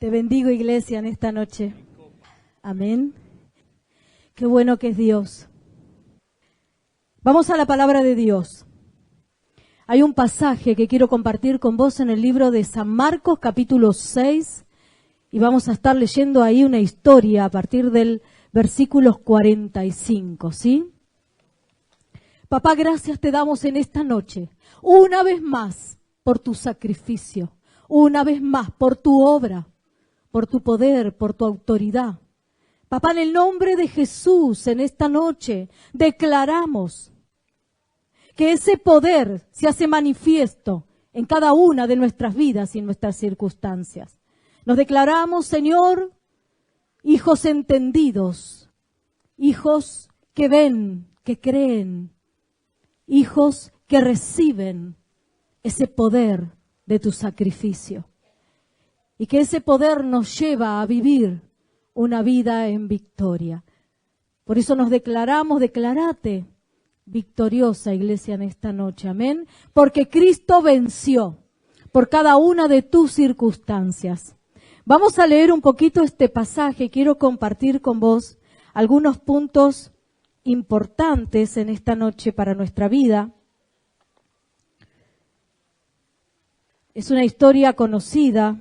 Te bendigo, iglesia, en esta noche. Amén. Qué bueno que es Dios. Vamos a la palabra de Dios. Hay un pasaje que quiero compartir con vos en el libro de San Marcos, capítulo 6, y vamos a estar leyendo ahí una historia a partir del versículo 45, ¿sí? Papá, gracias te damos en esta noche, una vez más, por tu sacrificio, una vez más, por tu obra, por tu poder, por tu autoridad. Papá, en el nombre de Jesús, en esta noche, declaramos que ese poder se hace manifiesto en cada una de nuestras vidas y en nuestras circunstancias. Nos declaramos, Señor, hijos entendidos, hijos que ven, que creen, hijos que reciben ese poder de tu sacrificio. Y que ese poder nos lleva a vivir una vida en victoria. Por eso nos declaramos, declárate victoriosa, iglesia, en esta noche. Amén. Porque Cristo venció por cada una de tus circunstancias. Vamos a leer un poquito este pasaje. Quiero compartir con vos algunos puntos importantes en esta noche para nuestra vida. Es una historia conocida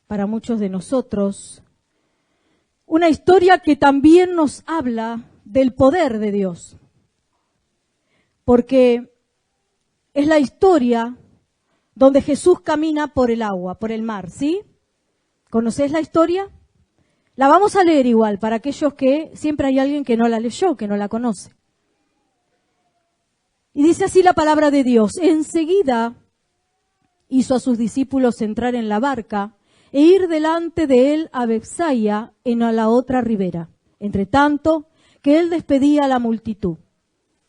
para muchos de nosotros. Una historia que también nos habla del poder de Dios. Porque es la historia donde Jesús camina por el agua, por el mar, ¿sí? ¿Conocés la historia? La vamos a leer igual, para aquellos que siempre hay alguien que no la leyó, que no la conoce. Y dice así la palabra de Dios: enseguida hizo a sus discípulos entrar en la barca e ir delante de él a Betsaida, en la otra ribera, entre tanto que él despedía a la multitud.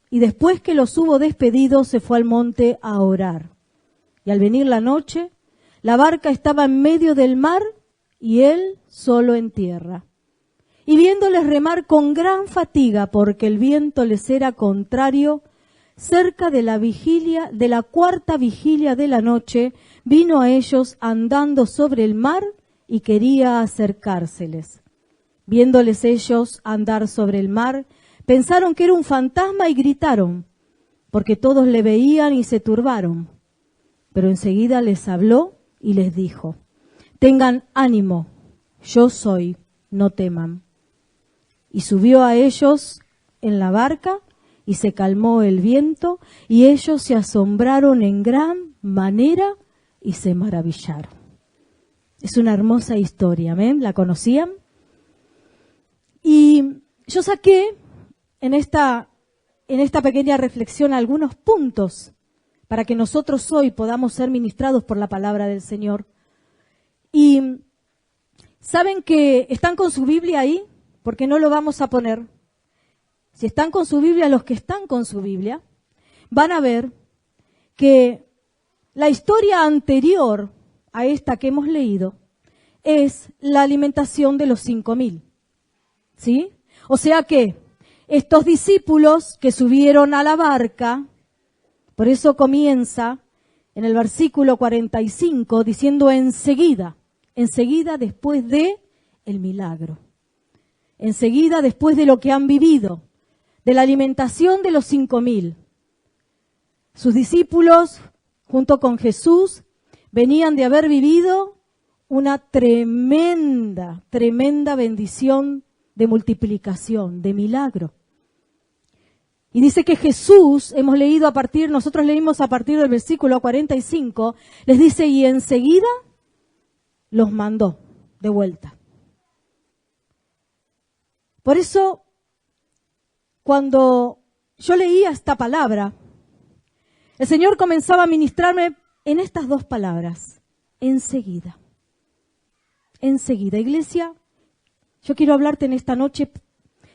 Y después que los hubo despedido, se fue al monte a orar. Y al venir la noche, la barca estaba en medio del mar y él solo en tierra. Y viéndoles remar con gran fatiga, porque el viento les era contrario, cerca de la cuarta vigilia de la noche, vino a ellos andando sobre el mar y quería acercárseles. Viéndoles ellos andar sobre el mar, pensaron que era un fantasma y gritaron, porque todos le veían y se turbaron. Pero enseguida les habló y les dijo: tengan ánimo, yo soy, no teman. Y subió a ellos en la barca y se calmó el viento, y ellos se asombraron en gran manera y se maravillaron. Es una hermosa historia, ¿amén? ¿La conocían? Y yo saqué en esta pequeña reflexión algunos puntos para que nosotros hoy podamos ser ministrados por la palabra del Señor. Y ¿saben que están con su Biblia ahí? Porque no lo vamos a poner. Si están con su Biblia, los que están con su Biblia, van a ver que la historia anterior a esta que hemos leído es la alimentación de los 5.000. ¿Sí? O sea que estos discípulos que subieron a la barca, por eso comienza en el versículo 45 diciendo enseguida después de el milagro, enseguida después de lo que han vivido, de la alimentación de los 5.000. Sus discípulos, junto con Jesús, venían de haber vivido una tremenda bendición de multiplicación, de milagro. Y dice que Jesús, nosotros leímos a partir del versículo 45, les dice, y enseguida los mandó de vuelta. Por eso, cuando yo leía esta palabra, el Señor comenzaba a ministrarme en estas dos palabras: enseguida. Enseguida. Iglesia, yo quiero hablarte en esta noche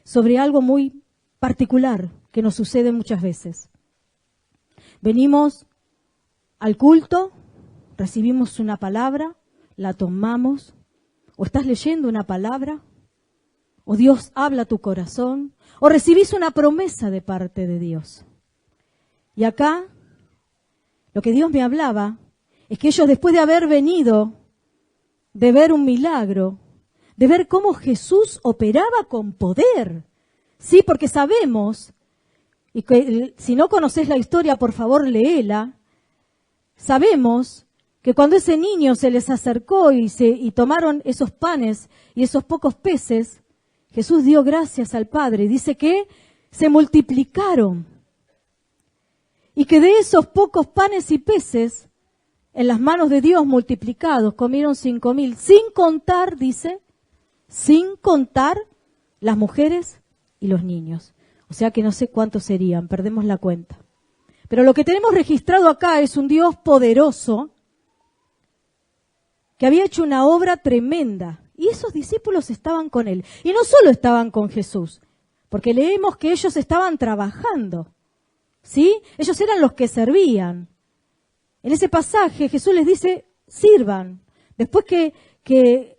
sobre algo muy particular que nos sucede muchas veces. Venimos al culto, recibimos una palabra, la tomamos, o estás leyendo una palabra, o Dios habla a tu corazón, o recibís una promesa de parte de Dios. Y acá, lo que Dios me hablaba es que ellos, después de haber venido de ver un milagro, de ver cómo Jesús operaba con poder. Sí, porque sabemos, y que, si no conoces la historia, por favor, léela. Sabemos que cuando ese niño se les acercó y tomaron esos panes y esos pocos peces, Jesús dio gracias al Padre. Dice que se multiplicaron. Y que de esos pocos panes y peces, en las manos de Dios multiplicados, comieron 5,000. Sin contar, dice, sin contar las mujeres y los niños. O sea que no sé cuántos serían, perdemos la cuenta. Pero lo que tenemos registrado acá es un Dios poderoso que había hecho una obra tremenda. Y esos discípulos estaban con él. Y no solo estaban con Jesús, porque leemos que ellos estaban trabajando. ¿Sí? Ellos eran los que servían. En ese pasaje Jesús les dice, sirvan. Después que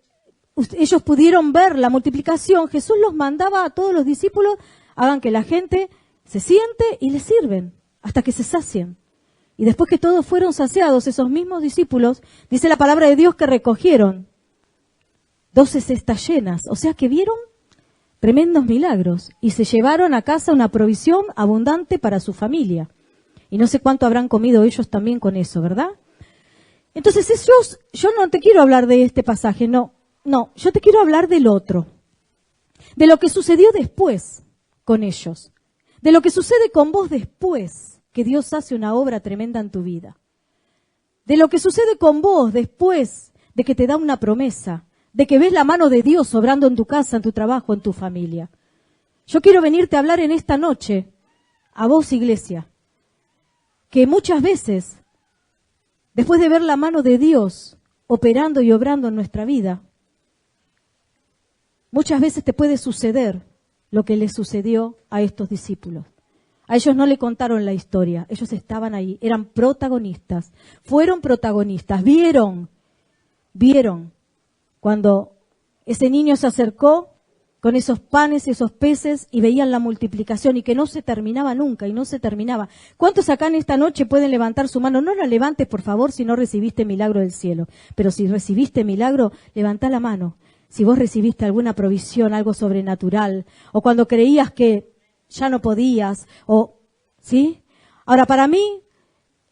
ellos pudieron ver la multiplicación, Jesús los mandaba a todos los discípulos, hagan que la gente se siente y les sirven hasta que se sacien. Y después que todos fueron saciados, esos mismos discípulos, dice la palabra de Dios que recogieron 12 cestas llenas. O sea que vieron tremendos milagros y se llevaron a casa una provisión abundante para su familia. Y no sé cuánto habrán comido ellos también con eso, ¿verdad? Entonces yo no te quiero hablar de este pasaje, no, yo te quiero hablar del otro, de lo que sucedió después con ellos, de lo que sucede con vos después que Dios hace una obra tremenda en tu vida, de lo que sucede con vos después de que te da una promesa, de que ves la mano de Dios obrando en tu casa, en tu trabajo, en tu familia. Yo quiero venirte a hablar en esta noche, a vos, iglesia, que muchas veces, después de ver la mano de Dios operando y obrando en nuestra vida, muchas veces te puede suceder lo que les sucedió a estos discípulos. A ellos no le contaron la historia, ellos estaban ahí, eran protagonistas, fueron protagonistas, vieron cuando ese niño se acercó con esos panes y esos peces y veían la multiplicación y que no se terminaba nunca y no se terminaba. ¿Cuántos acá en esta noche pueden levantar su mano? No la levantes, por favor, si no recibiste milagro del cielo. Pero si recibiste milagro, levantá la mano. Si vos recibiste alguna provisión, algo sobrenatural, o cuando creías que ya no podías, ¿sí? Ahora, para mí,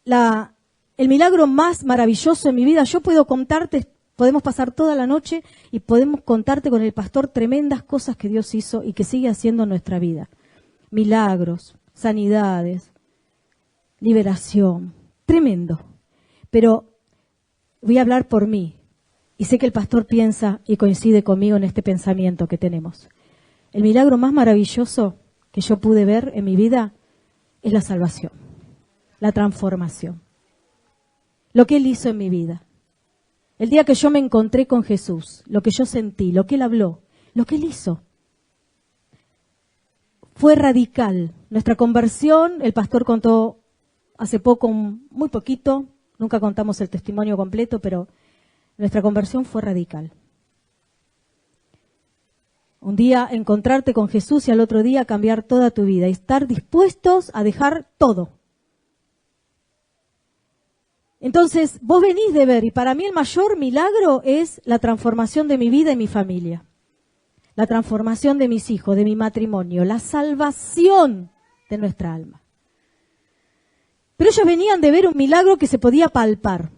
el milagro más maravilloso en mi vida, yo puedo contarte. Podemos pasar toda la noche y podemos contarte con el pastor tremendas cosas que Dios hizo y que sigue haciendo en nuestra vida. Milagros, sanidades, liberación, tremendo. Pero voy a hablar por mí y sé que el pastor piensa y coincide conmigo en este pensamiento que tenemos. El milagro más maravilloso que yo pude ver en mi vida es la salvación, la transformación, lo que Él hizo en mi vida. El día que yo me encontré con Jesús, lo que yo sentí, lo que Él habló, lo que Él hizo, fue radical. Nuestra conversión, el pastor contó hace poco, muy poquito, nunca contamos el testimonio completo, pero nuestra conversión fue radical. Un día encontrarte con Jesús y al otro día cambiar toda tu vida y estar dispuestos a dejar todo. Entonces, vos venís de ver, y para mí el mayor milagro es la transformación de mi vida y mi familia. La transformación de mis hijos, de mi matrimonio, la salvación de nuestra alma. Pero ellos venían de ver un milagro que se podía palpar.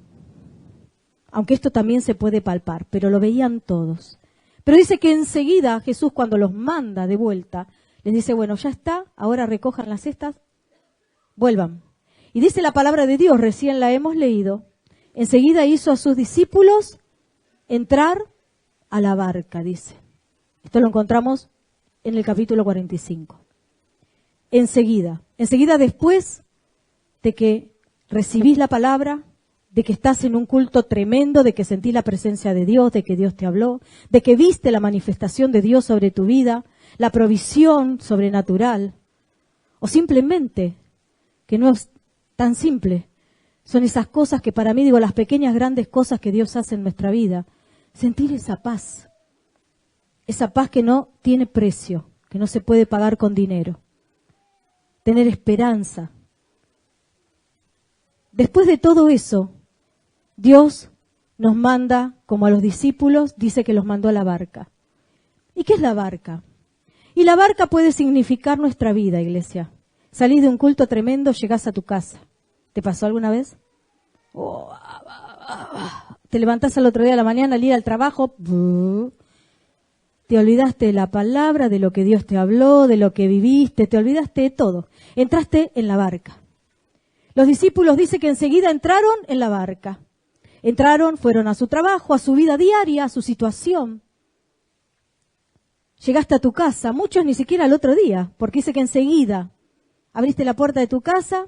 Aunque esto también se puede palpar, pero lo veían todos. Pero dice que enseguida Jesús, cuando los manda de vuelta, les dice, bueno, ya está, ahora recojan las cestas, vuelvan. Y dice la palabra de Dios, recién la hemos leído, enseguida hizo a sus discípulos entrar a la barca, dice. Esto lo encontramos en el capítulo 45. Enseguida después de que recibís la palabra, de que estás en un culto tremendo, de que sentís la presencia de Dios, de que Dios te habló, de que viste la manifestación de Dios sobre tu vida, la provisión sobrenatural, o simplemente, que no es tan simple, son esas cosas que para mí, digo, las pequeñas grandes cosas que Dios hace en nuestra vida, sentir esa paz que no tiene precio, que no se puede pagar con dinero, tener esperanza. Después de todo eso, Dios nos manda, como a los discípulos, dice que los mandó a la barca. ¿Y qué es la barca? Y la barca puede significar nuestra vida, iglesia. Salís de un culto tremendo, llegás a tu casa. ¿Te pasó alguna vez? Te levantás al otro día a la mañana al ir al trabajo. Te olvidaste de la palabra, de lo que Dios te habló, de lo que viviste, te olvidaste de todo. Entraste en la barca. Los discípulos dicen que enseguida entraron en la barca. Entraron, fueron a su trabajo, a su vida diaria, a su situación. Llegaste a tu casa, muchos ni siquiera al otro día, porque dice que enseguida abriste la puerta de tu casa,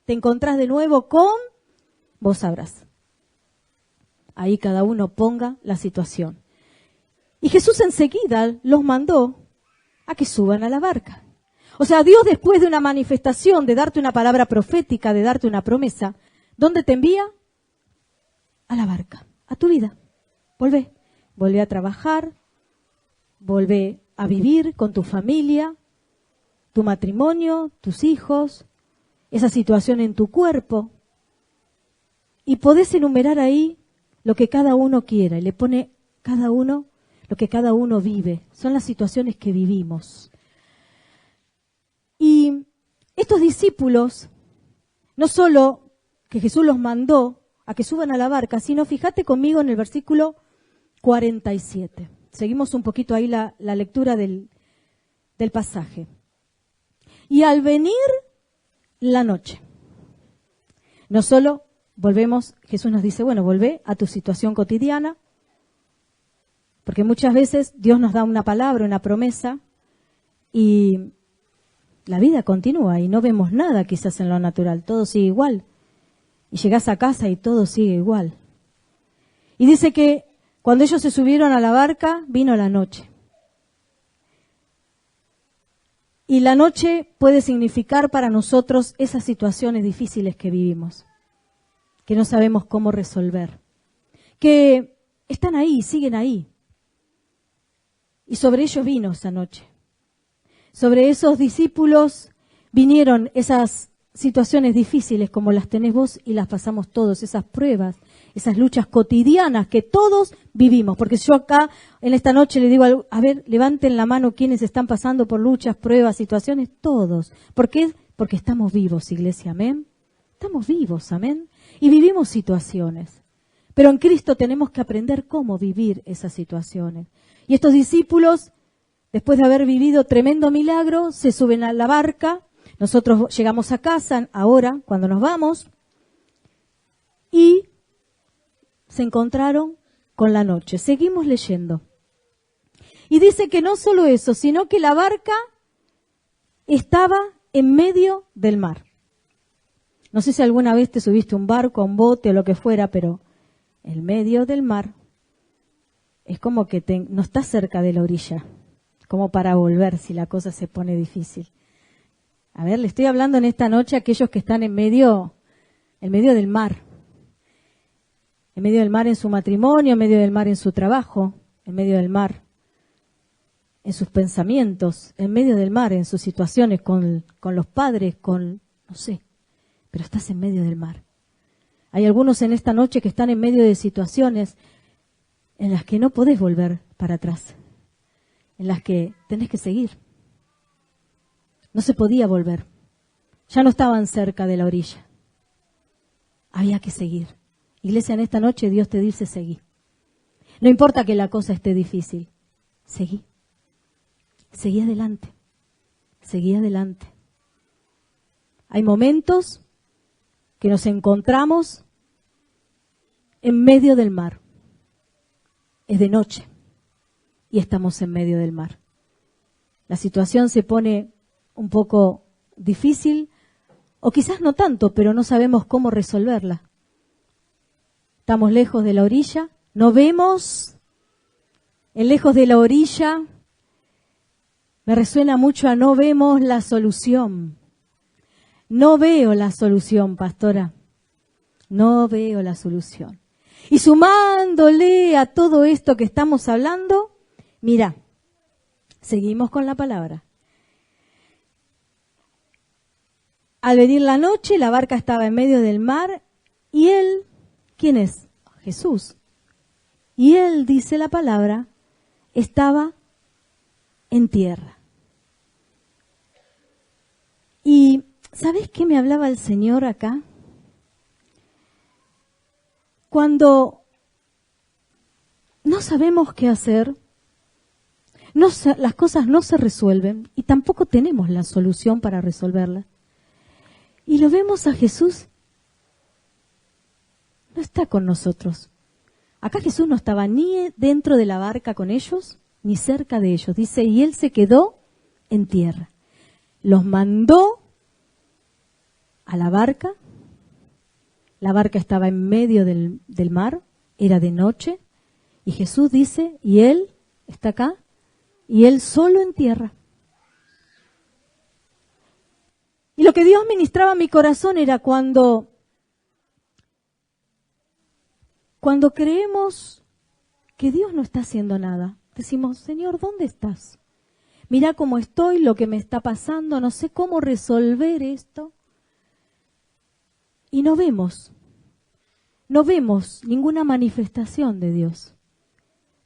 te encontrás de nuevo con, vos sabrás. Ahí cada uno ponga la situación. Y Jesús enseguida los mandó a que suban a la barca. O sea, Dios, después de una manifestación, de darte una palabra profética, de darte una promesa, ¿dónde te envía? A la barca, a tu vida. Volvé a trabajar, volvé a vivir con tu familia, tu matrimonio, tus hijos, esa situación en tu cuerpo. Y podés enumerar ahí lo que cada uno quiera, y le pone cada uno lo que cada uno vive. Son las situaciones que vivimos. Y estos discípulos, no solo que Jesús los mandó a que suban a la barca, sino fíjate conmigo en el versículo 47. Seguimos un poquito ahí la lectura del pasaje. Y al venir la noche, no solo volvemos, Jesús nos dice, bueno, volvé a tu situación cotidiana, porque muchas veces Dios nos da una palabra, una promesa, y la vida continúa y no vemos nada quizás en lo natural, todo sigue igual. Y llegás a casa y todo sigue igual. Y dice que cuando ellos se subieron a la barca, vino la noche. Y la noche puede significar para nosotros esas situaciones difíciles que vivimos, que no sabemos cómo resolver, que están ahí, siguen ahí. Y sobre ellos vino esa noche. Sobre esos discípulos vinieron esas situaciones difíciles como las tenés vos y las pasamos todos, esas pruebas, esas luchas cotidianas que todos vivimos. Porque yo acá en esta noche le digo, a ver, levanten la mano quienes están pasando por luchas, pruebas, situaciones, todos. ¿Por qué? Porque estamos vivos, iglesia, amén. Estamos vivos, amén. Y vivimos situaciones. Pero en Cristo tenemos que aprender cómo vivir esas situaciones. Y estos discípulos, después de haber vivido tremendo milagro, se suben a la barca. Nosotros llegamos a casa ahora, cuando nos vamos, y se encontraron con la noche. Seguimos leyendo. Y dice que no solo eso, sino que la barca estaba en medio del mar. No sé si alguna vez te subiste a un barco, a un bote o lo que fuera, pero en medio del mar es como que no estás cerca de la orilla, como para volver si la cosa se pone difícil. A ver, le estoy hablando en esta noche a aquellos que están en medio del mar. En medio del mar en su matrimonio, en medio del mar en su trabajo, en medio del mar en sus pensamientos, en medio del mar en sus situaciones con los padres, no sé, pero estás en medio del mar. Hay algunos en esta noche que están en medio de situaciones en las que no podés volver para atrás, en las que tenés que seguir. No se podía volver. Ya no estaban cerca de la orilla. Había que seguir. Iglesia, en esta noche Dios te dice seguí. No importa que la cosa esté difícil. Seguí. Seguí adelante. Seguí adelante. Hay momentos que nos encontramos en medio del mar. Es de noche y estamos en medio del mar. La situación se pone un poco difícil, o quizás no tanto, pero no sabemos cómo resolverla. Estamos lejos de la orilla, no vemos, lejos de la orilla, me resuena mucho a no vemos la solución. No veo la solución, pastora, no veo la solución. Y sumándole a todo esto que estamos hablando, mira, seguimos con la palabra. Al venir la noche, la barca estaba en medio del mar y él, ¿quién es? Jesús. Y él, dice la palabra, estaba en tierra. Y ¿sabés qué me hablaba el Señor acá? Cuando no sabemos qué hacer, las cosas no se resuelven y tampoco tenemos la solución para resolverlas. Y lo vemos a Jesús, no está con nosotros. Acá Jesús no estaba ni dentro de la barca con ellos, ni cerca de ellos. Dice, y él se quedó en tierra. Los mandó a la barca estaba en medio del mar, era de noche, y Jesús dice, y él está acá, y él solo en tierra. Y lo que Dios ministraba a mi corazón era cuando creemos que Dios no está haciendo nada, decimos, Señor, ¿dónde estás? Mira cómo estoy, lo que me está pasando, no sé cómo resolver esto. Y no vemos ninguna manifestación de Dios.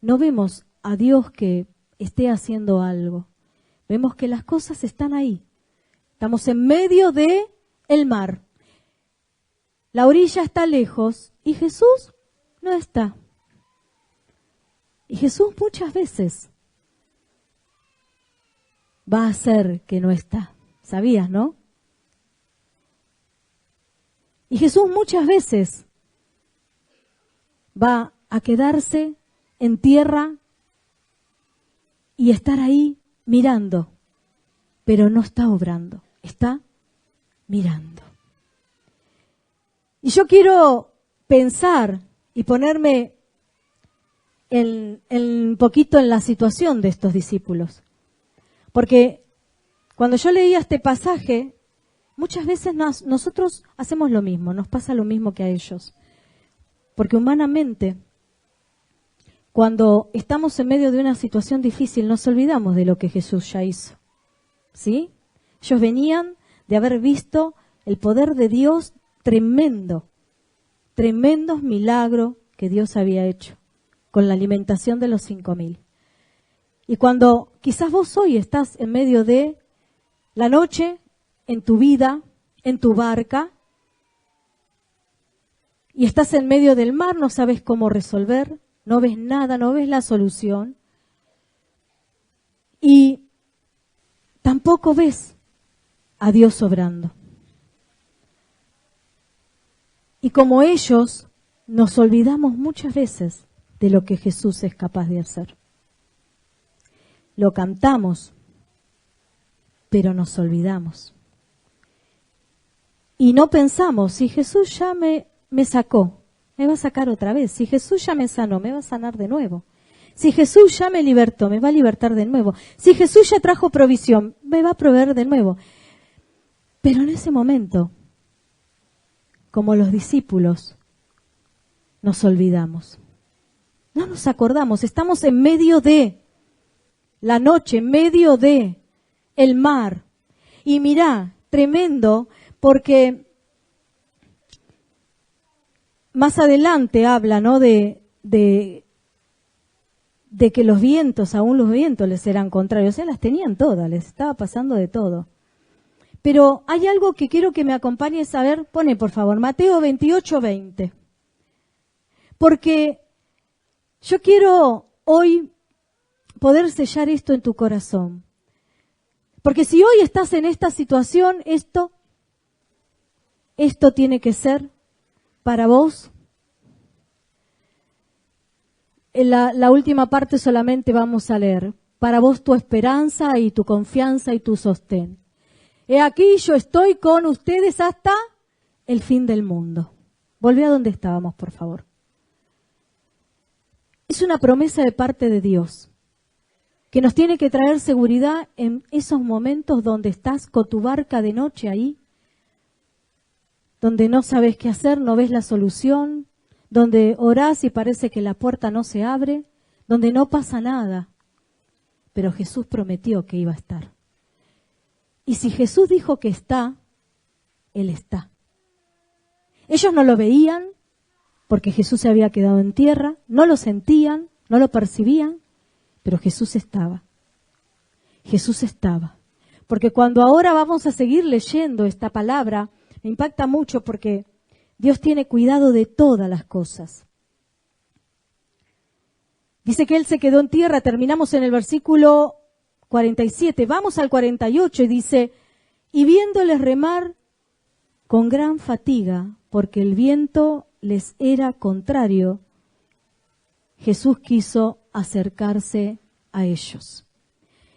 No vemos a Dios que esté haciendo algo. Vemos que las cosas están ahí. Estamos en medio de el mar. La orilla está lejos y Jesús no está. Y Jesús muchas veces va a hacer que no está. ¿Sabías, no? Y Jesús muchas veces va a quedarse en tierra y estar ahí mirando, pero no está obrando, está mirando. Y yo quiero pensar y ponerme un poquito en la situación de estos discípulos, porque cuando yo leía este pasaje, muchas veces nosotros hacemos lo mismo, nos pasa lo mismo que a ellos. Porque humanamente, cuando estamos en medio de una situación difícil, nos olvidamos de lo que Jesús ya hizo. ¿Sí? Ellos venían de haber visto el poder de Dios tremendos milagros que Dios había hecho con la alimentación de los 5.000. Y cuando quizás vos hoy estás en medio de la noche, en tu vida, en tu barca, y estás en medio del mar, no sabes cómo resolver, no ves nada, no ves la solución, y tampoco ves a Dios obrando. Y como ellos, nos olvidamos muchas veces de lo que Jesús es capaz de hacer. Lo cantamos, pero nos olvidamos. Y no pensamos, si Jesús ya me sacó, me va a sacar otra vez. Si Jesús ya me sanó, me va a sanar de nuevo. Si Jesús ya me libertó, me va a libertar de nuevo. Si Jesús ya trajo provisión, me va a proveer de nuevo. Pero en ese momento, como los discípulos, nos olvidamos. No nos acordamos, estamos en medio de la noche, en medio de el mar. Y mirá, tremendo, porque más adelante habla, ¿no?, de que los vientos, aún los vientos les eran contrarios. Las tenían todas, les estaba pasando de todo. Pero hay algo que quiero que me acompañes a ver. Pone, por favor, Mateo 28:20. Porque yo quiero hoy poder sellar esto en tu corazón. Porque si hoy estás en esta situación, esto tiene que ser para vos. En la última parte solamente vamos a leer. Para vos tu esperanza y tu confianza y tu sostén. He aquí yo estoy con ustedes hasta el fin del mundo. Volvé a donde estábamos, por favor. Es una promesa de parte de Dios que nos tiene que traer seguridad en esos momentos donde estás con tu barca de noche ahí, donde no sabes qué hacer, no ves la solución, donde orás y parece que la puerta no se abre, donde no pasa nada. Pero Jesús prometió que iba a estar. Y si Jesús dijo que está, Él está. Ellos no lo veían porque Jesús se había quedado en tierra, no lo sentían, no lo percibían, pero Jesús estaba. Jesús estaba. Porque cuando ahora vamos a seguir leyendo esta palabra, me impacta mucho porque Dios tiene cuidado de todas las cosas. Dice que Él se quedó en tierra, terminamos en el versículo 47, vamos al 48 y dice, y viéndoles remar con gran fatiga, porque el viento les era contrario, Jesús quiso acercarse a ellos.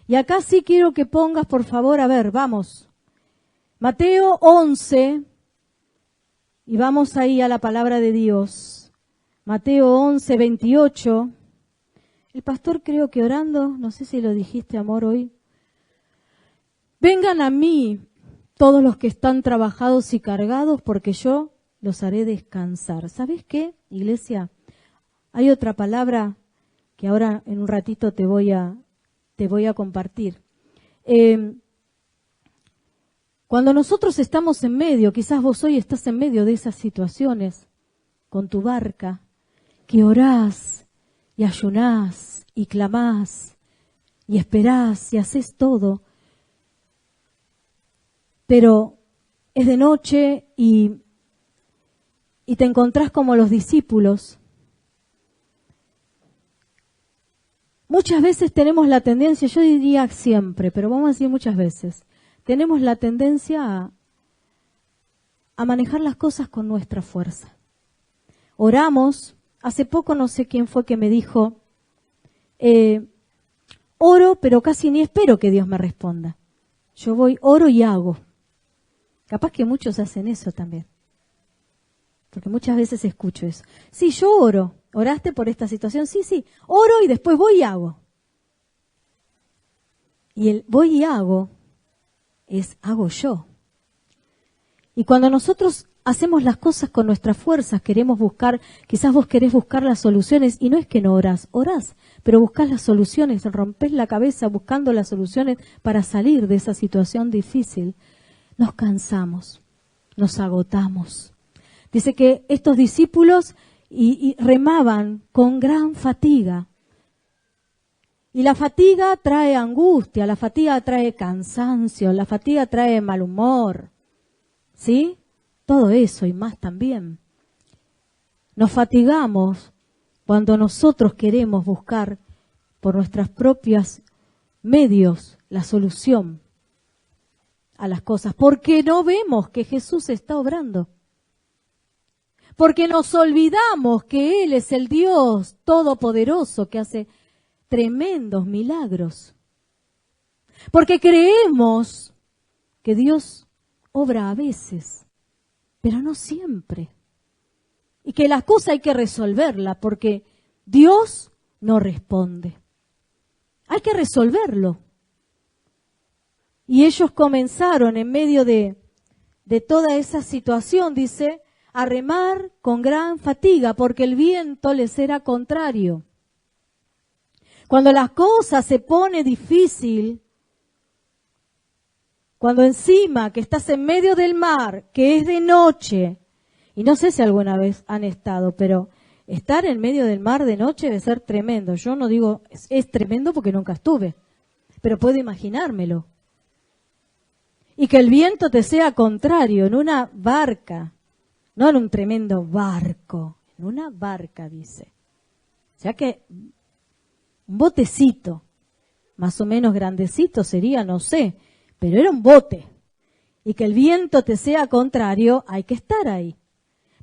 Y acá sí quiero que pongas, por favor, a ver, vamos. Mateo 11, y vamos ahí a la palabra de Dios. Mateo 11, 28. El pastor creo que orando, no sé si lo dijiste, amor, hoy. Vengan a mí todos los que están trabajados y cargados, porque yo los haré descansar. ¿Sabes qué, iglesia? Hay otra palabra que ahora en un ratito te voy a compartir. Cuando nosotros estamos en medio, quizás vos hoy estás en medio de esas situaciones, con tu barca, que orás y ayunás y clamás y esperás y haces todo, pero es de noche y te encontrás como los discípulos. Muchas veces tenemos la tendencia, yo diría siempre, pero vamos a decir muchas veces, tenemos la tendencia a manejar las cosas con nuestra fuerza. Oramos, hace poco no sé quién fue que me dijo, oro, pero casi ni espero que Dios me responda. Yo voy, oro y hago. Capaz que muchos hacen eso también. Porque muchas veces escucho eso. Sí, yo oro. ¿Oraste por esta situación? Sí. Oro y después voy y hago. Y el voy y hago es hago yo. Y cuando nosotros hacemos las cosas con nuestras fuerzas, queremos buscar, quizás vos querés buscar las soluciones, y no es que no orás, pero buscás las soluciones, rompés la cabeza buscando las soluciones para salir de esa situación difícil. Nos cansamos, nos agotamos. Dice que estos discípulos y remaban con gran fatiga. Y la fatiga trae angustia, la fatiga trae cansancio, la fatiga trae mal humor. ¿Sí? Todo eso y más también. Nos fatigamos cuando nosotros queremos buscar por nuestros propios medios la solución a las cosas, porque no vemos que Jesús está obrando. Porque nos olvidamos que Él es el Dios todopoderoso que hace tremendos milagros. Porque creemos que Dios obra a veces, pero no siempre. Y que las cosas hay que resolverlas porque Dios no responde. Hay que resolverlo. Y ellos comenzaron en medio de toda esa situación, dice, a remar con gran fatiga porque el viento les era contrario. Cuando las cosas se pone difícil, cuando encima que estás en medio del mar, que es de noche, y no sé si alguna vez han estado, pero estar en medio del mar de noche debe ser tremendo. Yo no digo es tremendo porque nunca estuve, pero puedo imaginármelo. Y que el viento te sea contrario en una barca, no en un tremendo barco, en una barca, dice. O sea que un botecito, más o menos grandecito sería, no sé, pero era un bote. Y que el viento te sea contrario, hay que estar ahí.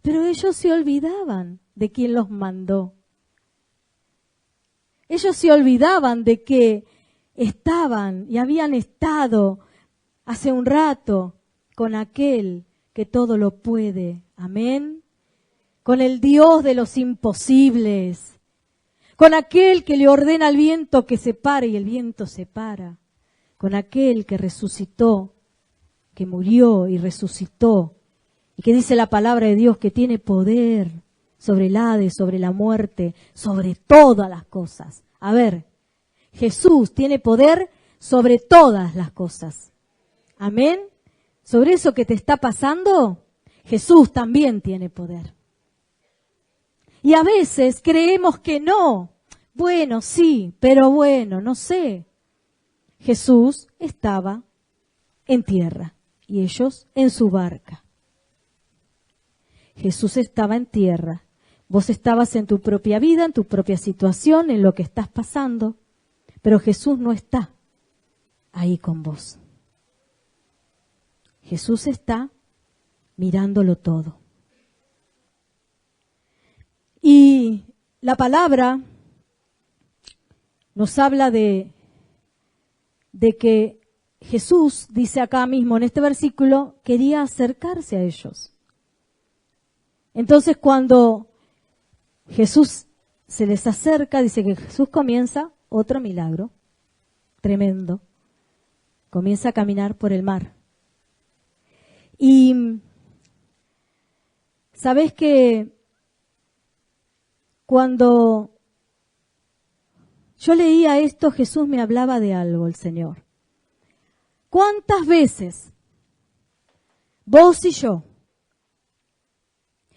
Pero ellos se olvidaban de quién los mandó. Ellos se olvidaban de que estaban y habían estado hace un rato con aquel que todo lo puede. Amén. Con el Dios de los imposibles. Con aquel que le ordena al viento que se pare y el viento se para. Con aquel que resucitó, que murió y resucitó. Y que dice la palabra de Dios que tiene poder sobre el Hades, sobre la muerte, sobre todas las cosas. A ver, Jesús tiene poder sobre todas las cosas. Amén. Sobre eso que te está pasando, Jesús también tiene poder. Y a veces creemos que no. Bueno, sí, pero bueno, no sé. Jesús estaba en tierra y ellos en su barca. Jesús estaba en tierra. Vos estabas en tu propia vida, en tu propia situación, en lo que estás pasando, pero Jesús no está ahí con vos. Jesús está mirándolo todo. Y la palabra nos habla de que Jesús, dice acá mismo en este versículo, quería acercarse a ellos. Entonces cuando Jesús se les acerca, dice que Jesús comienza otro milagro tremendo. Comienza a caminar por el mar. Y sabés que cuando yo leía esto, Jesús me hablaba de algo, el Señor. ¿Cuántas veces vos y yo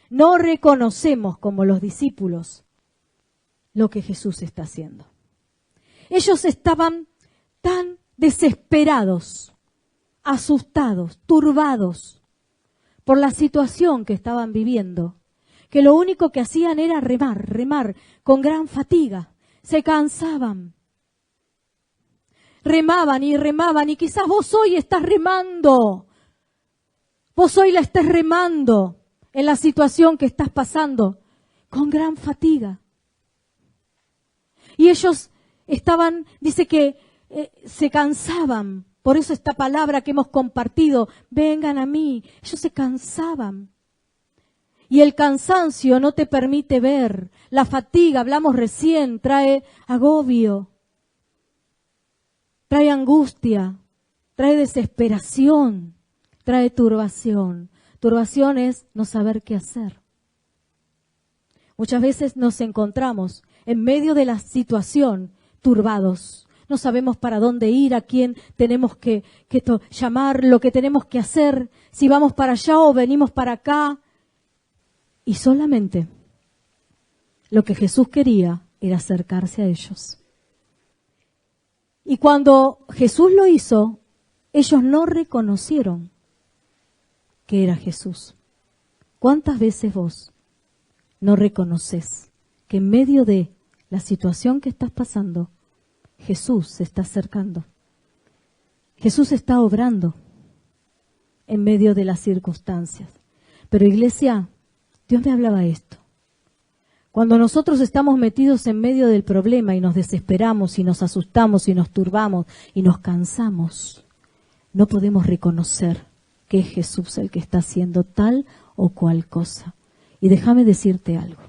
no reconocemos como los discípulos lo que Jesús está haciendo? Ellos estaban tan desesperados, asustados, turbados por la situación que estaban viviendo, que lo único que hacían era remar con gran fatiga. Se cansaban. Remaban y quizás vos hoy estás remando. Vos hoy la estés remando en la situación que estás pasando con gran fatiga. Y ellos estaban, dice que se cansaban. Por eso esta palabra que hemos compartido, vengan a mí. Ellos se cansaban. Y el cansancio no te permite ver. La fatiga, hablamos recién, trae agobio, trae angustia, trae desesperación, trae turbación. Turbación es no saber qué hacer. Muchas veces nos encontramos en medio de la situación turbados. No sabemos para dónde ir, a quién tenemos que llamar, lo que tenemos que hacer, si vamos para allá o venimos para acá. Y solamente lo que Jesús quería era acercarse a ellos. Y cuando Jesús lo hizo, ellos no reconocieron que era Jesús. ¿Cuántas veces vos no reconoces que en medio de la situación que estás pasando, Jesús se está acercando? Jesús está obrando en medio de las circunstancias. Pero iglesia, Dios me hablaba esto. Cuando nosotros estamos metidos en medio del problema y nos desesperamos y nos asustamos y nos turbamos y nos cansamos, no podemos reconocer que es Jesús el que está haciendo tal o cual cosa. Y déjame decirte algo.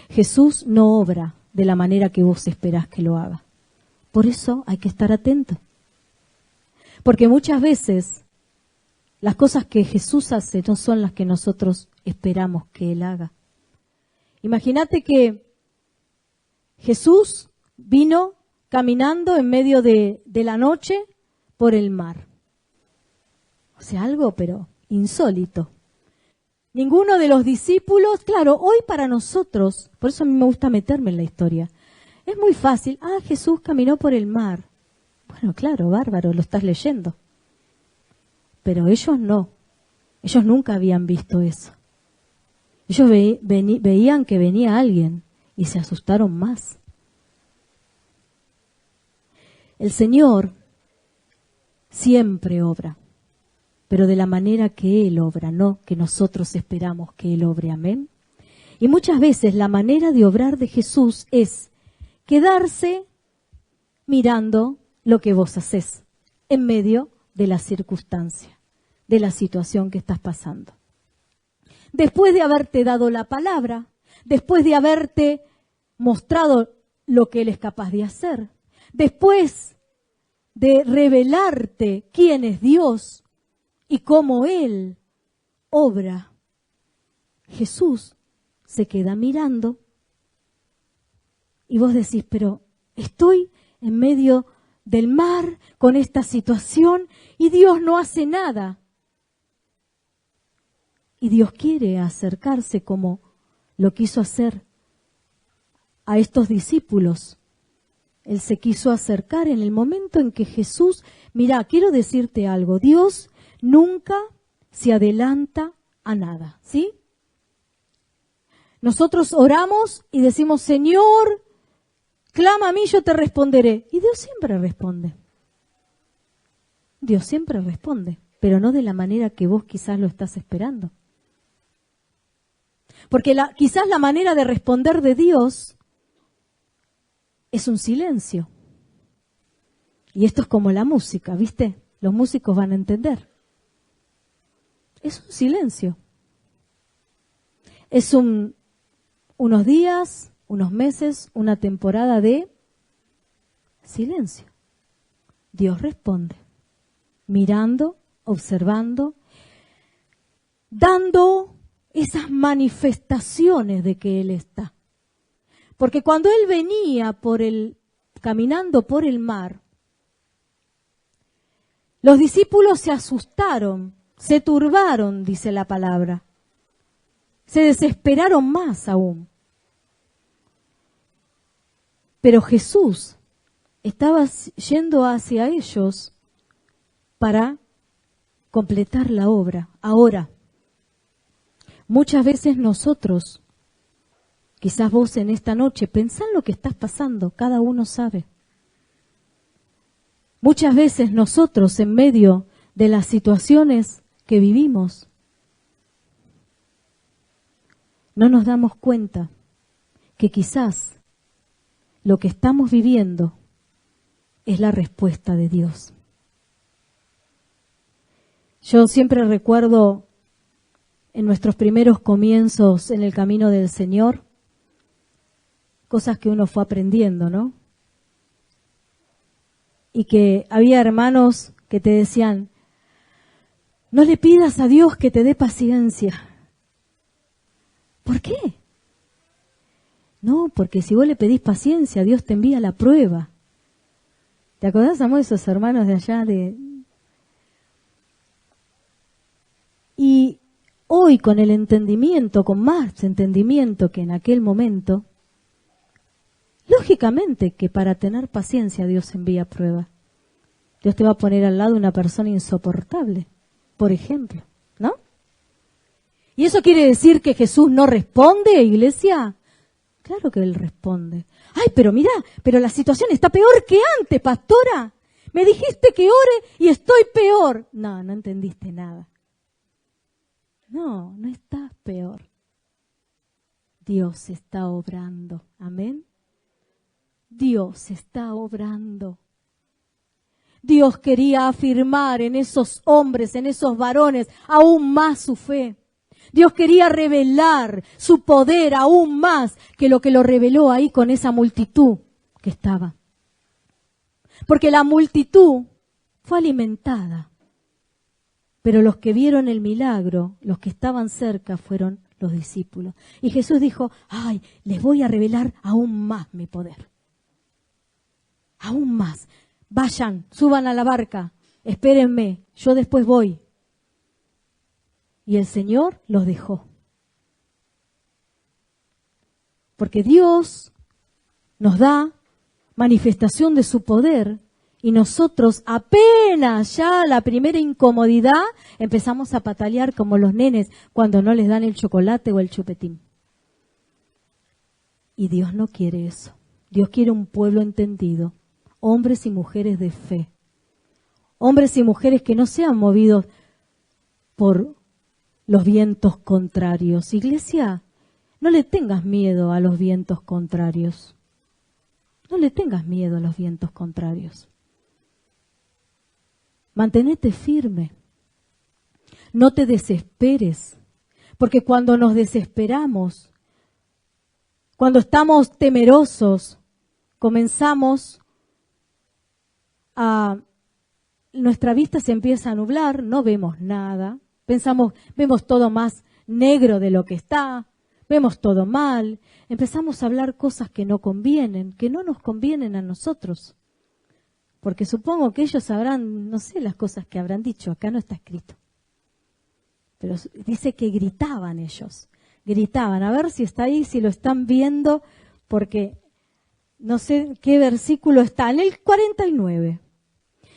Jesús no obra de la manera que vos esperás que lo haga. Por eso hay que estar atento. Porque muchas veces las cosas que Jesús hace no son las que nosotros esperamos que Él haga. Imagínate que Jesús vino caminando en medio de la noche por el mar. O sea, algo pero insólito. Ninguno de los discípulos, claro, hoy para nosotros, por eso a mí me gusta meterme en la historia, es muy fácil. Jesús caminó por el mar. Bueno, claro, bárbaro, lo estás leyendo. Pero ellos no. Ellos nunca habían visto eso. Ellos veían que venía alguien y se asustaron más. El Señor siempre obra, pero de la manera que Él obra, no que nosotros esperamos que Él obre. Amén. Y muchas veces la manera de obrar de Jesús es quedarse mirando lo que vos hacés en medio de la circunstancia, de la situación que estás pasando. Después de haberte dado la palabra, después de haberte mostrado lo que Él es capaz de hacer, después de revelarte quién es Dios y cómo Él obra, Jesús se queda mirando y vos decís, pero estoy en medio del mar con esta situación y Dios no hace nada. Y Dios quiere acercarse como lo quiso hacer a estos discípulos. Él se quiso acercar en el momento en que Jesús, mira, quiero decirte algo, Dios nunca se adelanta a nada, ¿sí? Nosotros oramos y decimos, Señor, clama a mí, yo te responderé. Y Dios siempre responde. Dios siempre responde, pero no de la manera que vos quizás lo estás esperando. Porque quizás la manera de responder de Dios es un silencio. Y esto es como la música, ¿viste? Los músicos van a entender. Es un silencio. Es unos días, unos meses, una temporada de silencio. Dios responde, mirando, observando, dando esas manifestaciones de que Él está. Porque cuando Él venía caminando por el mar, los discípulos se asustaron, se turbaron, dice la palabra. Se desesperaron más aún. Pero Jesús estaba yendo hacia ellos para completar la obra. Ahora, muchas veces nosotros, quizás vos en esta noche, pensá en lo que estás pasando, cada uno sabe. Muchas veces nosotros, en medio de las situaciones que vivimos, no nos damos cuenta que quizás lo que estamos viviendo es la respuesta de Dios. Yo siempre recuerdo en nuestros primeros comienzos en el camino del Señor, cosas que uno fue aprendiendo, ¿no? Y que había hermanos que te decían, no le pidas a Dios que te dé paciencia. ¿Por qué? No, porque si vos le pedís paciencia, Dios te envía la prueba. ¿Te acordás, amor, de esos hermanos de allá? Y hoy con el entendimiento, con más entendimiento que en aquel momento, lógicamente que para tener paciencia Dios envía prueba. Dios te va a poner al lado una persona insoportable, por ejemplo, ¿no? ¿Y eso quiere decir que Jesús no responde, iglesia? Claro que Él responde. Ay, pero mira, pero la situación está peor que antes, pastora. Me dijiste que ore y estoy peor. No, no entendiste nada. No, no estás peor. Dios está obrando. Amén. Dios está obrando. Dios quería afirmar en esos hombres, en esos varones, aún más su fe. Dios quería revelar su poder aún más que lo reveló ahí con esa multitud que estaba. Porque la multitud fue alimentada. Pero los que vieron el milagro, los que estaban cerca, fueron los discípulos. Y Jesús dijo, ay, les voy a revelar aún más mi poder. Aún más. Vayan, suban a la barca, espérenme, yo después voy. Y el Señor los dejó. Porque Dios nos da manifestación de su poder y nosotros apenas ya la primera incomodidad empezamos a patalear como los nenes cuando no les dan el chocolate o el chupetín. Y Dios no quiere eso. Dios quiere un pueblo entendido, hombres y mujeres de fe, hombres y mujeres que no sean movidos por los vientos contrarios. Iglesia, no le tengas miedo a los vientos contrarios. No le tengas miedo a los vientos contrarios. Mantenete firme. No te desesperes, porque cuando nos desesperamos, cuando estamos temerosos, comenzamos nuestra vista se empieza a nublar, no vemos nada. Vemos todo más negro de lo que está, vemos todo mal, empezamos a hablar cosas que no convienen, que no nos convienen a nosotros. Porque supongo que ellos sabrán, no sé las cosas que habrán dicho, acá no está escrito. Pero dice que gritaban ellos, gritaban. A ver si está ahí, si lo están viendo, porque no sé qué versículo está, en el 49.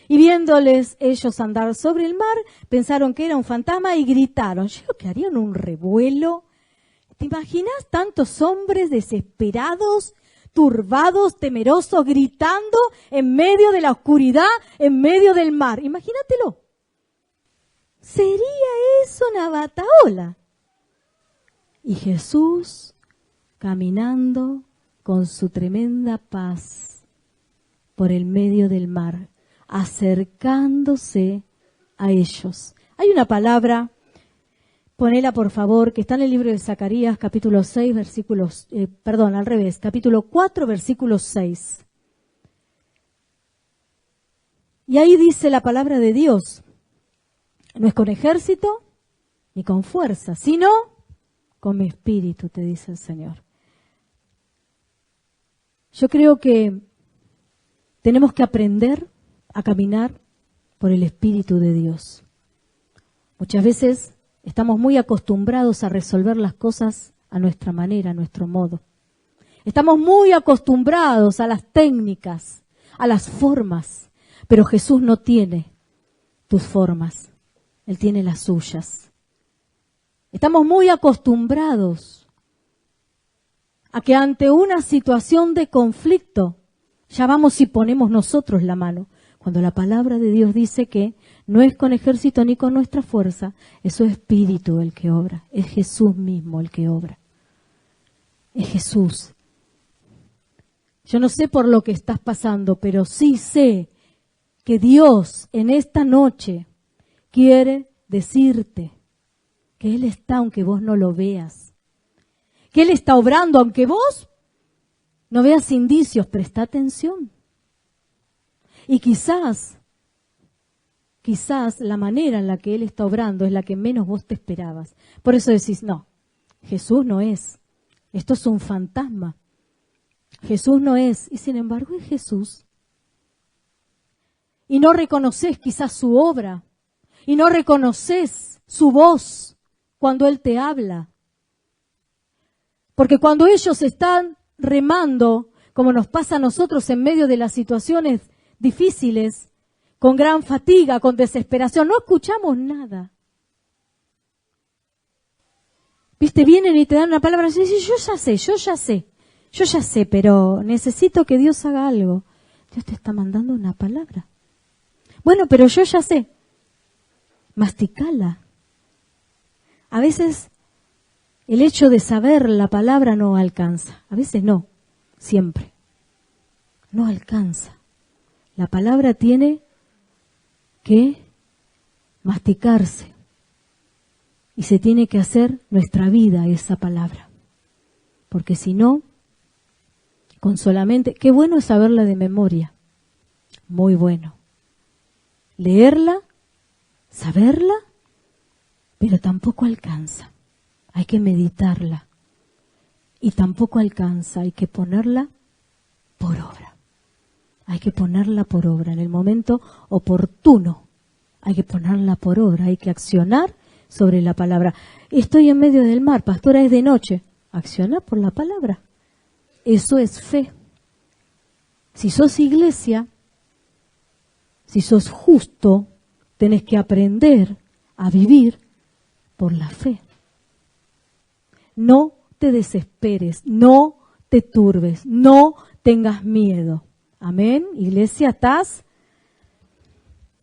Y viéndoles ellos andar sobre el mar, pensaron que era un fantasma y gritaron. Yo creo que harían un revuelo. ¿Te imaginas tantos hombres desesperados, turbados, temerosos, gritando en medio de la oscuridad, en medio del mar? Imagínatelo. Sería eso una batahola. Y Jesús caminando con su tremenda paz por el medio del mar, acercándose a ellos. Hay una palabra, ponela por favor, que está en el libro de Zacarías, capítulo 6, capítulo 4, versículo 6. Y ahí dice la palabra de Dios, no es con ejército ni con fuerza, sino con mi espíritu, te dice el Señor. Yo creo que tenemos que aprender a caminar por el Espíritu de Dios. Muchas veces estamos muy acostumbrados a resolver las cosas a nuestra manera, a nuestro modo. Estamos muy acostumbrados a las técnicas, a las formas, pero Jesús no tiene tus formas, Él tiene las suyas. Estamos muy acostumbrados a que ante una situación de conflicto ya vamos y ponemos nosotros la mano, cuando la palabra de Dios dice que no es con ejército ni con nuestra fuerza, es su Espíritu el que obra, es Jesús mismo el que obra, es Jesús. Yo no sé por lo que estás pasando, pero sí sé que Dios en esta noche quiere decirte que Él está aunque vos no lo veas, que Él está obrando aunque vos no veas indicios. Presta atención. Y quizás la manera en la que Él está obrando es la que menos vos te esperabas. Por eso decís, no, Jesús no es. Esto es un fantasma. Jesús no es. Y sin embargo es Jesús. Y no reconoces quizás su obra. Y no reconoces su voz cuando Él te habla. Porque cuando ellos están remando, como nos pasa a nosotros en medio de las situaciones difíciles, con gran fatiga, con desesperación, no escuchamos nada. Viste, vienen y te dan una palabra y dicen, yo ya sé, pero necesito que Dios haga algo. Dios te está mandando una palabra. Bueno, pero yo ya sé. Masticala. A veces el hecho de saber la palabra no alcanza. A veces no, siempre. No alcanza. La palabra tiene que masticarse. Y se tiene que hacer nuestra vida esa palabra. Porque si no, con solamente... Qué bueno es saberla de memoria. Muy bueno. Leerla, saberla, pero tampoco alcanza. Hay que meditarla. Y tampoco alcanza. Hay que ponerla por obra. Hay que ponerla por obra. En el momento oportuno. Hay que ponerla por obra. Hay que accionar sobre la palabra. Estoy en medio del mar, pastora, es de noche. Acciona por la palabra. Eso es fe. Si sos iglesia, si sos justo, tenés que aprender a vivir por la fe. No te desesperes, no te turbes, no tengas miedo. Amén. Iglesia, ¿estás?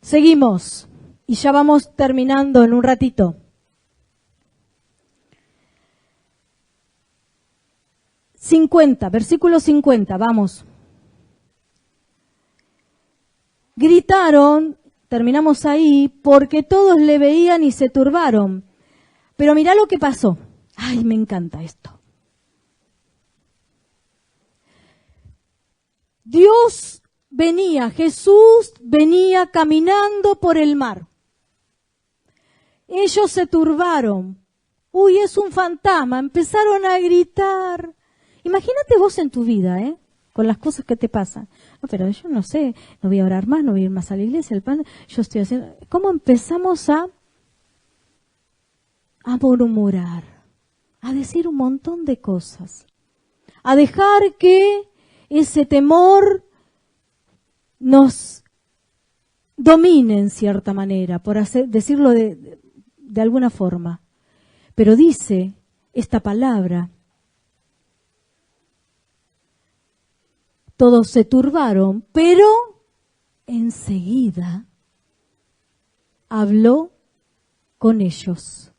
Seguimos. Y ya vamos terminando en un ratito. 50, versículo 50, vamos. Gritaron, terminamos ahí, porque todos le veían y se turbaron. Pero mirá lo que pasó. Ay, me encanta esto. Dios venía, Jesús venía caminando por el mar. Ellos se turbaron. Uy, es un fantasma. Empezaron a gritar. Imagínate vos en tu vida, con las cosas que te pasan. No, pero yo no sé, no voy a orar más, no voy a ir más a la iglesia, yo estoy haciendo... ¿Cómo empezamos a murmurar, a decir un montón de cosas, a dejar que ese temor nos domine en cierta manera, por decirlo de alguna forma. Pero dice esta palabra: todos se turbaron, pero enseguida habló con ellos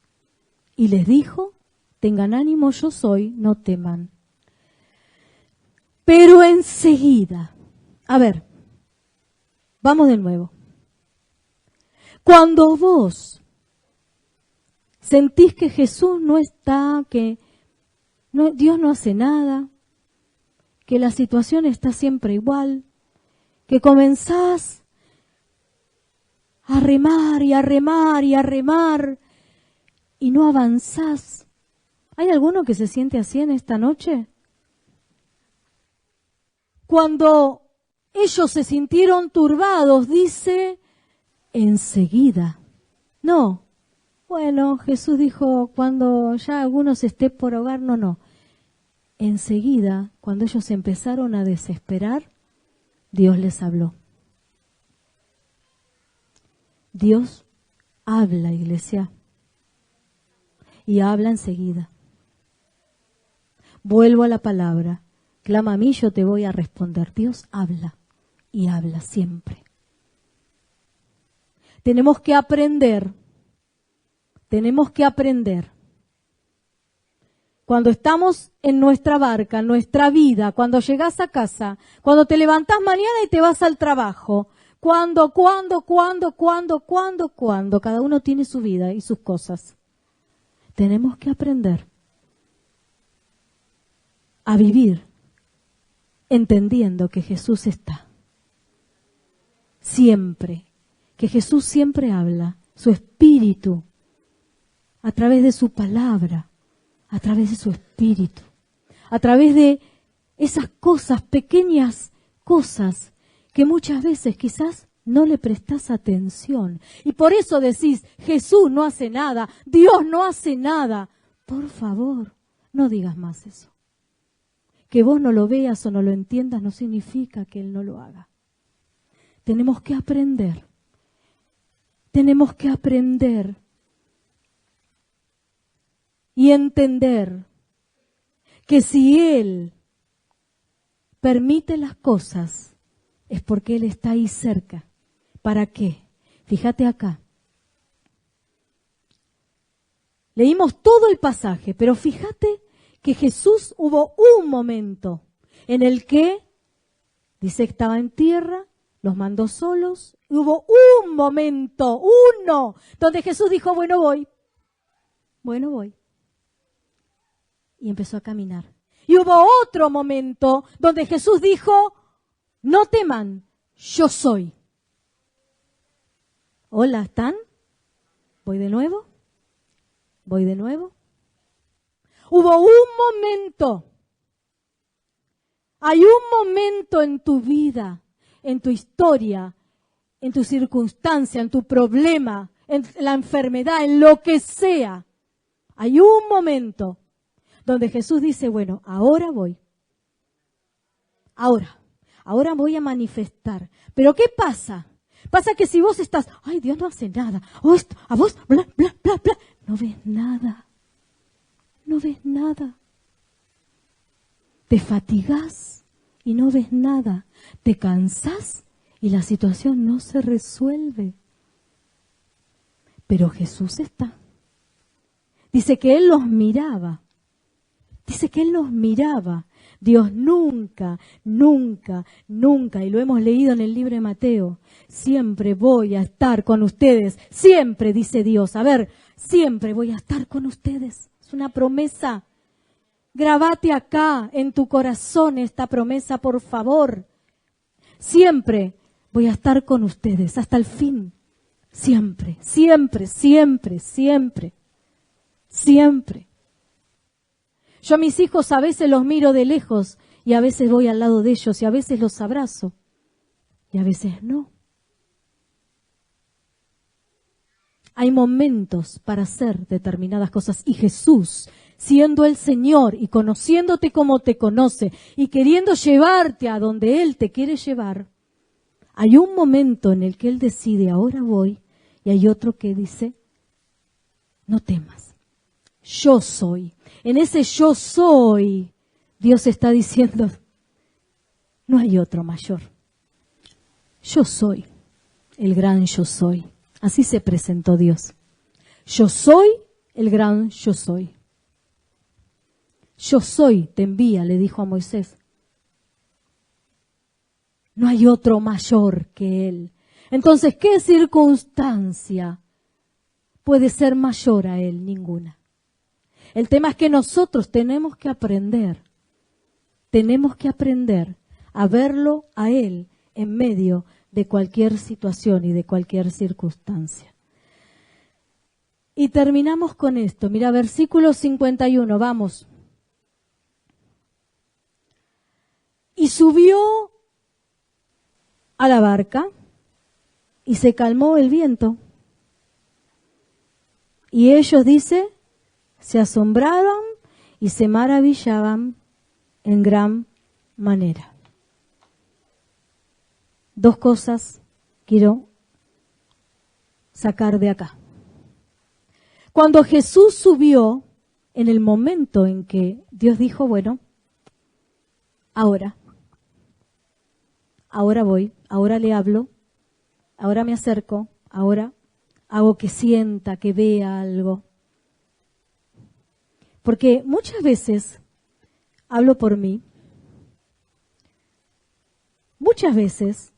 y les dijo: tengan ánimo, yo soy, no teman. Pero enseguida, a ver, vamos de nuevo. Cuando vos sentís que Jesús no está, que Dios no hace nada, que la situación está siempre igual, que comenzás a remar y a remar y a remar y no avanzás. ¿Hay alguno que se siente así en esta noche? Cuando ellos se sintieron turbados, dice, enseguida. No, bueno, Jesús dijo, cuando ya alguno se esté por ahogar, no. Enseguida, cuando ellos empezaron a desesperar, Dios les habló. Dios habla, iglesia, y habla enseguida. Vuelvo a la palabra. Clama a mí, yo te voy a responder. Dios habla y habla siempre. Tenemos que aprender. Cuando estamos en nuestra barca, en nuestra vida, cuando llegás a casa, cuando te levantás mañana y te vas al trabajo, cuando, cada uno tiene su vida y sus cosas. Tenemos que aprender a vivir entendiendo que Jesús está siempre, que Jesús siempre habla, su espíritu, a través de su palabra, a través de su espíritu, a través de esas cosas, pequeñas cosas, que muchas veces quizás no le prestás atención. Y por eso decís, Jesús no hace nada, Dios no hace nada. Por favor, no digas más eso. Que vos no lo veas o no lo entiendas no significa que Él no lo haga. Tenemos que aprender. Y entender que si Él permite las cosas, es porque Él está ahí cerca. ¿Para qué? Fíjate acá. Leímos todo el pasaje, pero fíjate que Jesús hubo un momento en el que, dice que estaba en tierra, los mandó solos, y hubo un momento, donde Jesús dijo, bueno voy. Y empezó a caminar. Y hubo otro momento donde Jesús dijo, no teman, yo soy. Hola, ¿están? ¿Voy de nuevo? Hubo un momento. Hay un momento en tu vida, en tu historia, en tu circunstancia, en tu problema, en la enfermedad, en lo que sea. Hay un momento donde Jesús dice, bueno, ahora voy. Ahora voy a manifestar. Pero ¿qué pasa? Pasa que si vos estás, ay, Dios no hace nada. A vos, bla, bla, bla, bla. No ves nada. Te fatigás y no ves nada. Te cansás y la situación no se resuelve. Pero Jesús está. Dice que Él los miraba. Dios nunca, y lo hemos leído en el libro de Mateo, siempre voy a estar con ustedes. Siempre, dice Dios. A ver, siempre voy a estar con ustedes. Es una promesa. Grabate acá en tu corazón esta promesa, por favor. Siempre voy a estar con ustedes hasta el fin. Siempre. Yo a mis hijos a veces los miro de lejos y a veces voy al lado de ellos y a veces los abrazo y a veces no. Hay momentos para hacer determinadas cosas y Jesús siendo el Señor y conociéndote como te conoce y queriendo llevarte a donde Él te quiere llevar, hay un momento en el que Él decide, ahora voy, y hay otro que dice, no temas, yo soy. En ese yo soy, Dios está diciendo, no hay otro mayor. Yo soy el gran yo soy. Así se presentó Dios. Yo soy el gran yo soy. Yo soy, te envía, le dijo a Moisés. No hay otro mayor que Él. Entonces, ¿qué circunstancia puede ser mayor a Él? Ninguna. El tema es que nosotros tenemos que aprender a verlo a Él en medio de cualquier situación y de cualquier circunstancia. Y terminamos con esto. Mira, versículo 51, vamos. Y subió a la barca y se calmó el viento. Y ellos, dice, se asombraron y se maravillaban en gran manera. Dos cosas quiero sacar de acá. Cuando Jesús subió, en el momento en que Dios dijo, bueno, ahora voy, ahora le hablo, ahora me acerco, ahora hago que sienta, que vea algo. Porque muchas veces, hablo por mí, muchas veces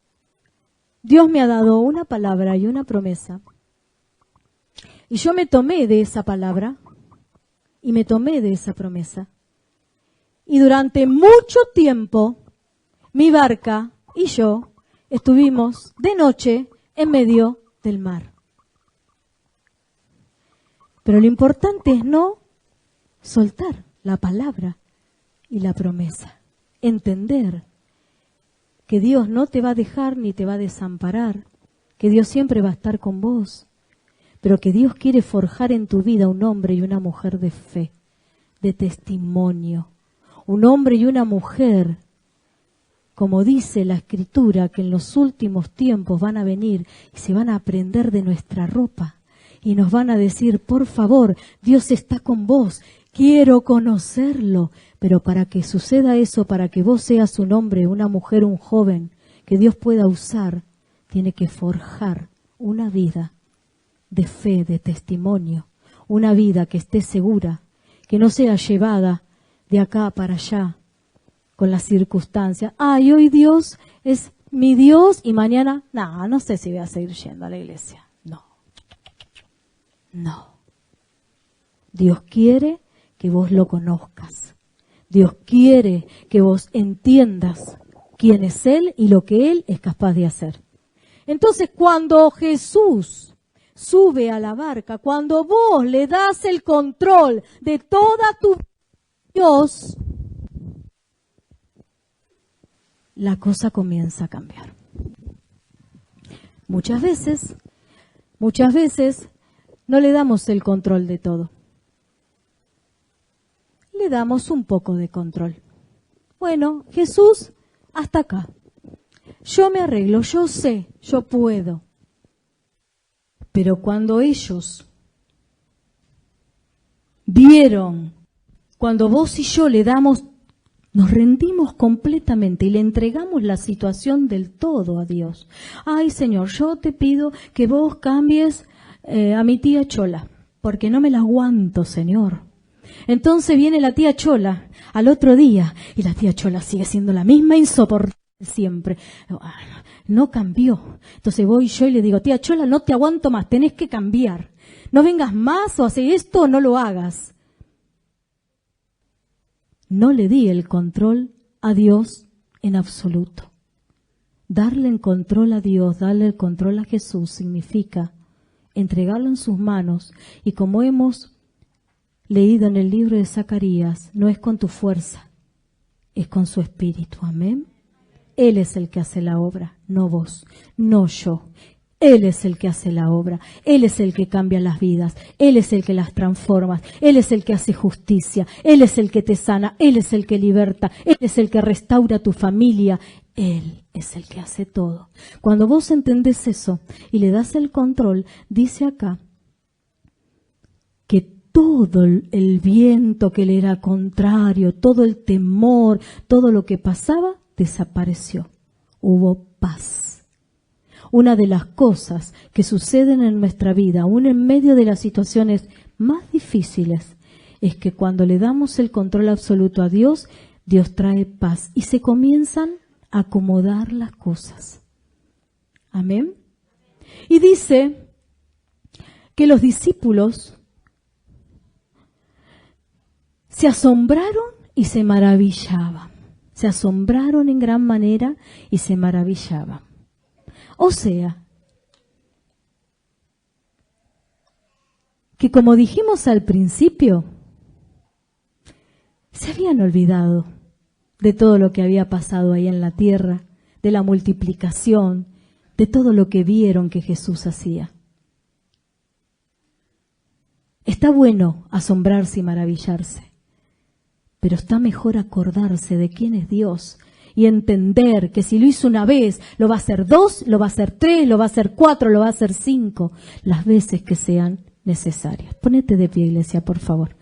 Dios me ha dado una palabra y una promesa. Y yo me tomé de esa palabra y me tomé de esa promesa. Y durante mucho tiempo, mi barca y yo estuvimos de noche en medio del mar. Pero lo importante es no soltar la palabra y la promesa. Entender que Dios no te va a dejar ni te va a desamparar, que Dios siempre va a estar con vos, pero que Dios quiere forjar en tu vida un hombre y una mujer de fe, de testimonio, un hombre y una mujer, como dice la Escritura, que en los últimos tiempos van a venir y se van a aprender de nuestra ropa y nos van a decir, por favor, Dios está con vos, quiero conocerlo. Pero para que suceda eso, para que vos seas un hombre, una mujer, un joven que Dios pueda usar, tiene que forjar una vida de fe, de testimonio, una vida que esté segura, que no sea llevada de acá para allá con las circunstancias. Y hoy Dios es mi Dios y mañana, no sé si voy a seguir yendo a la iglesia. No. Dios quiere que vos lo conozcas. Dios quiere que vos entiendas quién es Él y lo que Él es capaz de hacer. Entonces, cuando Jesús sube a la barca, cuando vos le das el control de toda tu Dios, la cosa comienza a cambiar. Muchas veces, no le damos el control de todo. Le damos un poco de control. Bueno, Jesús, hasta acá. Yo me arreglo, yo sé, yo puedo. Pero cuando ellos vieron, cuando vos y yo le damos, nos rendimos completamente y le entregamos la situación del todo a Dios. Ay, Señor, yo te pido que vos cambies a mi tía Chola, porque no me la aguanto, Señor. Entonces viene la tía Chola al otro día y la tía Chola sigue siendo la misma insoportable siempre. No cambió. Entonces voy yo y le digo, tía Chola, no te aguanto más, tenés que cambiar. No vengas más o haces esto o no lo hagas. No le di el control a Dios en absoluto. Darle el control a Dios, darle el control a Jesús significa entregarlo en sus manos y como hemos leído en el libro de Zacarías, no es con tu fuerza, es con su espíritu. Amén. Él es el que hace la obra, no vos, no yo. Él es el que hace la obra, Él es el que cambia las vidas, Él es el que las transforma, Él es el que hace justicia, Él es el que te sana, Él es el que liberta, Él es el que restaura tu familia, Él es el que hace todo. Cuando vos entendés eso y le das el control, dice acá que todo el viento que le era contrario, todo el temor, todo lo que pasaba, desapareció. Hubo paz. Una de las cosas que suceden en nuestra vida, aún en medio de las situaciones más difíciles, es que cuando le damos el control absoluto a Dios, Dios trae paz y se comienzan a acomodar las cosas. Amén. Y dice que los discípulos se asombraron y se maravillaban. Se asombraron en gran manera y se maravillaban. O sea, que como dijimos al principio, se habían olvidado de todo lo que había pasado ahí en la tierra, de la multiplicación, de todo lo que vieron que Jesús hacía. Está bueno asombrarse y maravillarse, pero está mejor acordarse de quién es Dios y entender que si lo hizo una vez, lo va a hacer 2, lo va a hacer 3, lo va a hacer 4, lo va a hacer 5, las veces que sean necesarias. Ponete de pie, iglesia, por favor.